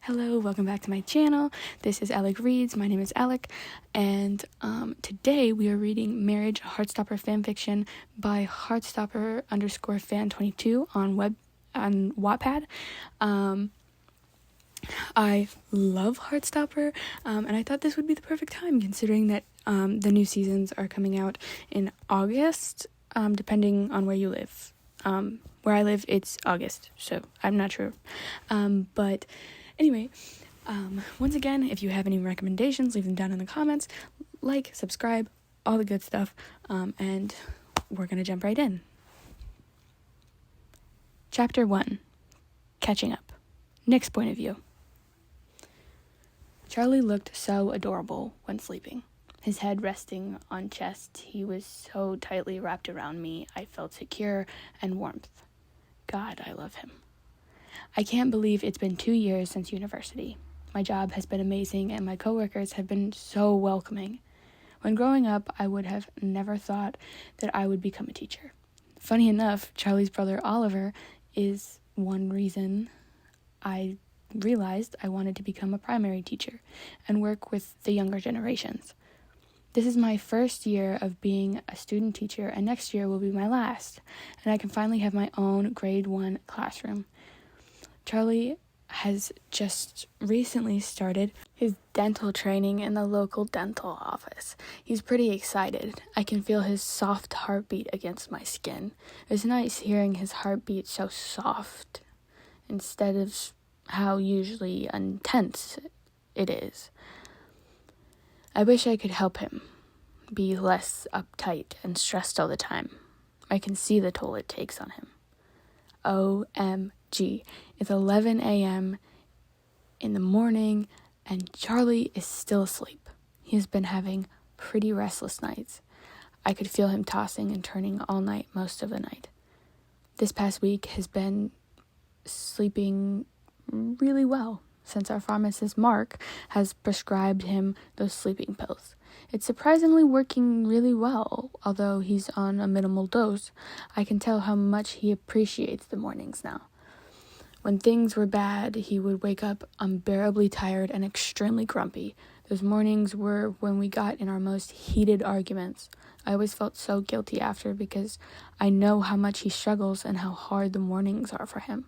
Hello, welcome back to my channel. This is Alec Reads. My name is Alec, and today we are reading Marriage Heartstopper fanfiction by Heartstopper _fan22 on Wattpad. I love Heartstopper, and I thought this would be the perfect time considering that the new seasons are coming out in August, depending on where you live. Where I live, it's August, so I'm not sure. But anyway, once again, if you have any recommendations, leave them down in the comments. Like, subscribe, all the good stuff, and we're gonna jump right in. Chapter 1, Catching Up. Nick's point of view. Charlie looked so adorable when sleeping. His head resting on chest, he was so tightly wrapped around me, I felt secure and warmth. God, I love him. I can't believe it's been 2 years since university. My job has been amazing and my coworkers have been so welcoming. When growing up, I would have never thought that I would become a teacher. Funny enough, Charlie's brother Oliver is one reason I realized I wanted to become a primary teacher and work with the younger generations. This is my first year of being a student teacher, and next year will be my last, and I can finally have my own grade 1 classroom. Charlie has just recently started his dental training in the local dental office. He's pretty excited. I can feel his soft heartbeat against my skin. It's nice hearing his heartbeat so soft instead of how usually intense it is. I wish I could help him be less uptight and stressed all the time. I can see the toll it takes on him. OMG. It's 11 a.m. in the morning and Charlie is still asleep. He has been having pretty restless nights. I could feel him tossing and turning all night most of the night. This past week has been sleeping really well since our pharmacist Mark has prescribed him those sleeping pills. It's surprisingly working really well, although he's on a minimal dose. I can tell how much he appreciates the mornings now. When things were bad, he would wake up unbearably tired and extremely grumpy. Those mornings were when we got in our most heated arguments. I always felt so guilty after because I know how much he struggles and how hard the mornings are for him.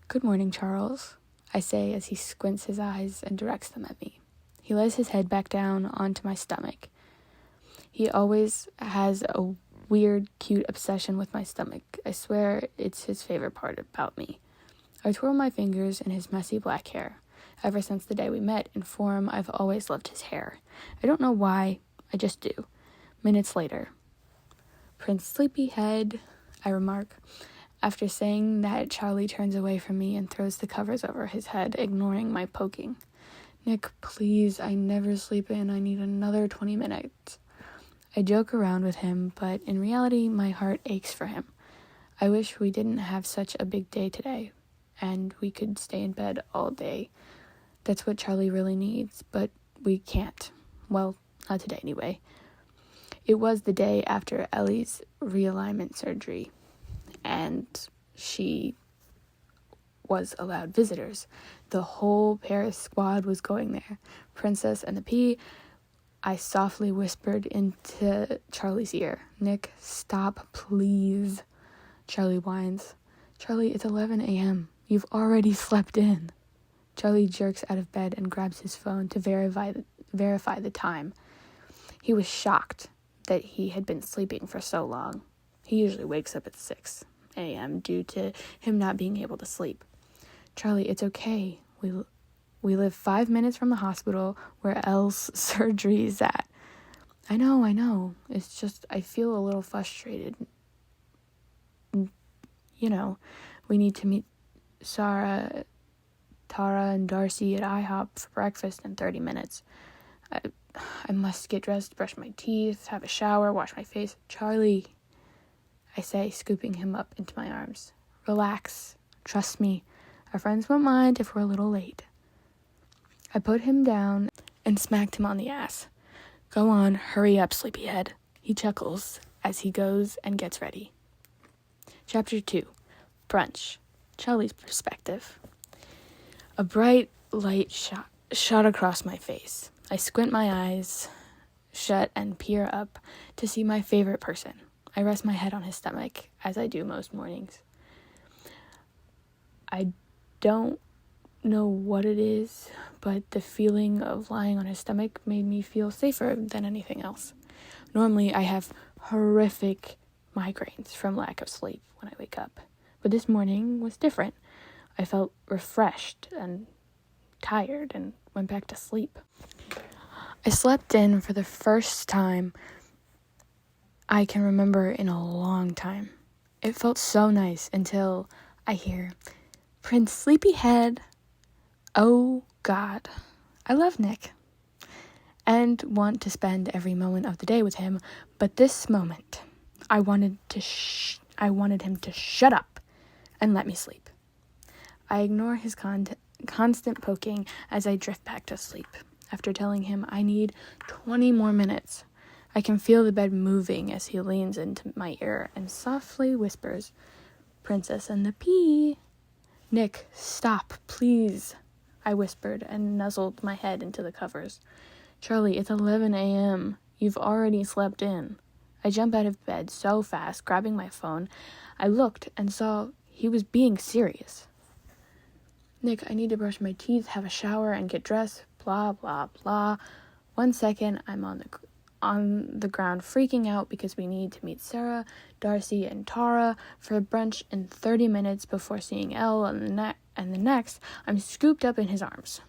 "Good morning, Charles," I say as he squints his eyes and directs them at me. He lays his head back down onto my stomach. He always has a weird, cute obsession with my stomach. I swear it's his favorite part about me. I twirl my fingers in his messy black hair. Ever since the day we met in Forum, I've always loved his hair. I don't know why, I just do. Minutes later. "Prince Sleepyhead," I remark. After saying that, Charlie turns away from me and throws the covers over his head, ignoring my poking. "Nick, please, I never sleep in. I need another 20 minutes. I joke around with him, but in reality, my heart aches for him. I wish we didn't have such a big day today, and we could stay in bed all day. That's what Charlie really needs, but we can't. Well, not today anyway. It was the day after Ellie's realignment surgery, and she was allowed visitors. The whole Paris squad was going there. Princess and the P. I softly whispered into Charlie's ear. "Nick, stop, please." Charlie whines. "Charlie, it's 11 a.m. You've already slept in." Charlie jerks out of bed and grabs his phone to verify the time. He was shocked that he had been sleeping for so long. He usually wakes up at 6 a.m. due to him not being able to sleep. "Charlie, it's okay. We live 5 minutes from the hospital where Elle's surgery is at." I know. It's just I feel a little frustrated. You know, we need to meet Sarah, Tara, and Darcy at IHOP for breakfast in 30 minutes. I must get dressed, brush my teeth, have a shower, wash my face. "Charlie," I say, scooping him up into my arms. "Relax. Trust me. Our friends won't mind if we're a little late." I put him down and smacked him on the ass. "Go on, hurry up, sleepyhead." He chuckles as he goes and gets ready. Chapter 2, Brunch. Charlie's perspective. A bright, light shot across my face. I squint my eyes shut and peer up to see my favorite person. I rest my head on his stomach, as I do most mornings. I don't know what it is, but the feeling of lying on his stomach made me feel safer than anything else. Normally, I have horrific migraines from lack of sleep when I wake up, but this morning was different. I felt refreshed and tired and went back to sleep. I slept in for the first time I can remember in a long time. It felt so nice until I hear, "Prince Sleepyhead." Oh God, I love Nick and want to spend every moment of the day with him, but this moment, I wanted him to shut up and let me sleep. I ignore his constant poking as I drift back to sleep. After telling him I need 20 more minutes, I can feel the bed moving as he leans into my ear and softly whispers, "Princess and the Pea." "Nick, stop, please," I whispered and nuzzled my head into the covers. "Charlie, it's 11 a.m. You've already slept in." I jump out of bed so fast, grabbing my phone. I looked and saw he was being serious. "Nick, I need to brush my teeth, have a shower, and get dressed, blah, blah, blah." 1 second, I'm on the ground freaking out because we need to meet Sarah, Darcy, and Tara for brunch in 30 minutes before seeing Elle, and the next, I'm scooped up in his arms.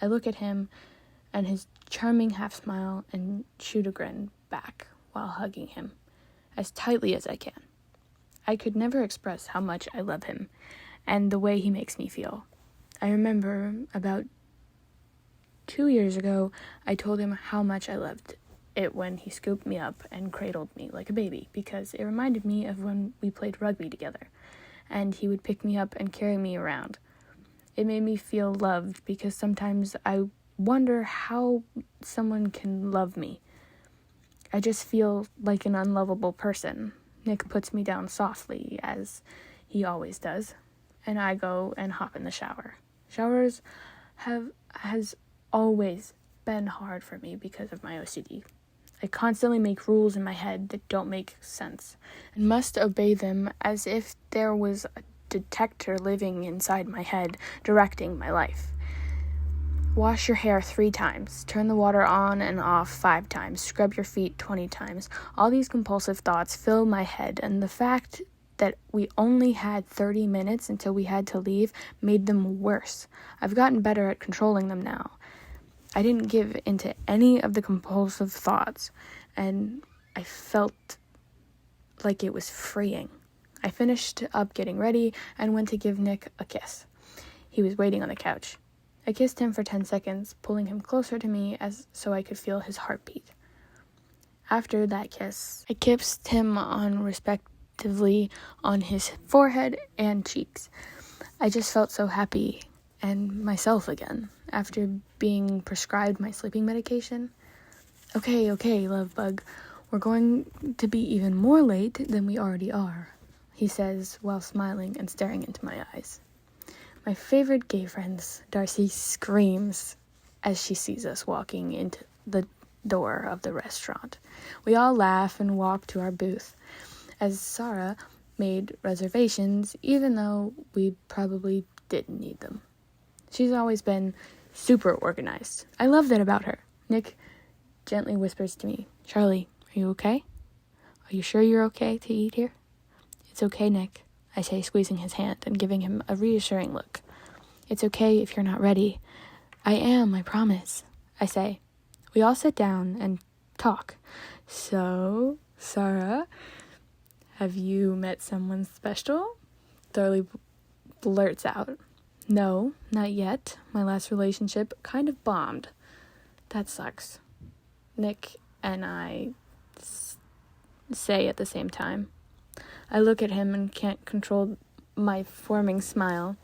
I look at him and his charming half smile and shoot a grin back while hugging him as tightly as I can. I could never express how much I love him and the way he makes me feel. I remember about 2 years ago, I told him how much I loved it when he scooped me up and cradled me like a baby, because it reminded me of when we played rugby together, and he would pick me up and carry me around. It made me feel loved, because sometimes I wonder how someone can love me. I just feel like an unlovable person. Nick puts me down softly, as he always does, and I go and hop in the shower. Showers has always been hard for me because of my OCD. I constantly make rules in my head that don't make sense and must obey them as if there was a detector living inside my head directing my life. Wash your hair 3 times. Turn the water on and off 5 times. Scrub your feet 20 times. All these compulsive thoughts fill my head, and the fact that we only had 30 minutes until we had to leave made them worse. I've gotten better at controlling them now. I didn't give into any of the compulsive thoughts, and I felt like it was freeing. I finished up getting ready and went to give Nick a kiss. He was waiting on the couch. I kissed him for 10 seconds, pulling him closer to me so I could feel his heartbeat. After that kiss, I kissed him respectively on his forehead and cheeks. I just felt so happy and myself again after being prescribed my sleeping medication. Okay, love bug. We're going to be even more late than we already are," he says while smiling and staring into my eyes. My favorite gay friends, Darcy, screams as she sees us walking into the door of the restaurant. We all laugh and walk to our booth, as Sarah made reservations, even though we probably didn't need them. She's always been super organized. I love that about her. Nick gently whispers to me, "Charlie, are you okay? Are you sure you're okay to eat here?" "It's okay, Nick," I say, squeezing his hand and giving him a reassuring look. "It's okay if you're not ready." "I am, I promise," I say. We all sit down and talk. "So, Sarah, have you met someone special?" Thoroughly blurts out. "No, not yet. My last relationship kind of bombed." "That sucks," Nick and I say at the same time. I look at him and can't control my forming smile.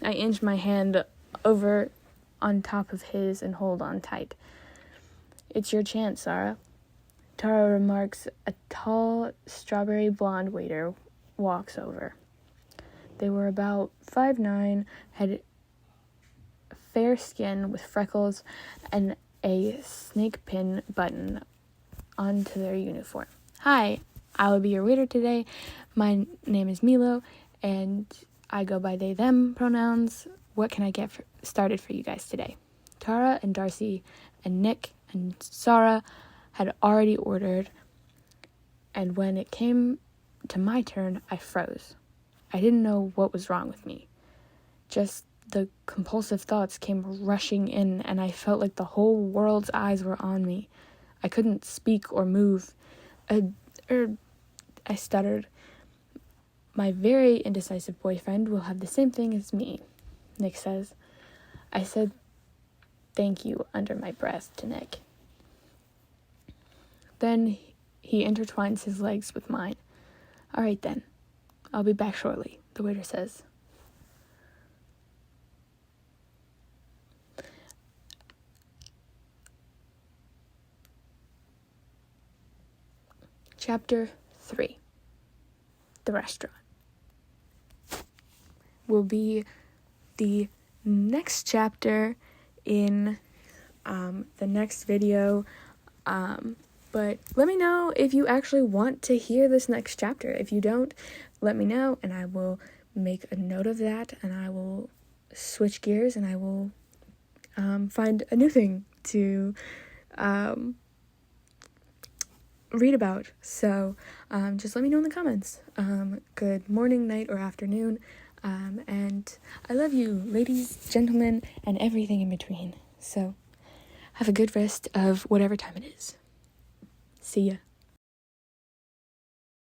I inch my hand over on top of his and hold on tight. "It's your chance, Sarah," Tara remarks. A tall, strawberry blonde waiter walks over. They were about 5'9", had fair skin with freckles and a snake pin button onto their uniform. Hi, I will be your waiter today. My name is Milo, and I go by they, them pronouns. What can I get started for you guys today? Tara and Darcy and Nick and Sarah had already ordered, and when it came to my turn, I froze. I didn't know what was wrong with me. Just the compulsive thoughts came rushing in, and I felt like the whole world's eyes were on me. I couldn't speak or move. I stuttered. My very indecisive boyfriend will have the same thing as me, Nick says. I said thank you under my breath to Nick. Then he intertwines his legs with mine. All right then, I'll be back shortly, the waiter says. Chapter 3. The restaurant will be the next chapter in the next video. But let me know if you actually want to hear this next chapter. If you don't, let me know, and I will make a note of that, and I will switch gears, and I will find a new thing to read about. So just let me know in the comments. Good morning, night, or afternoon. And I love you, ladies, gentlemen, and everything in between. So have a good rest of whatever time it is. See ya.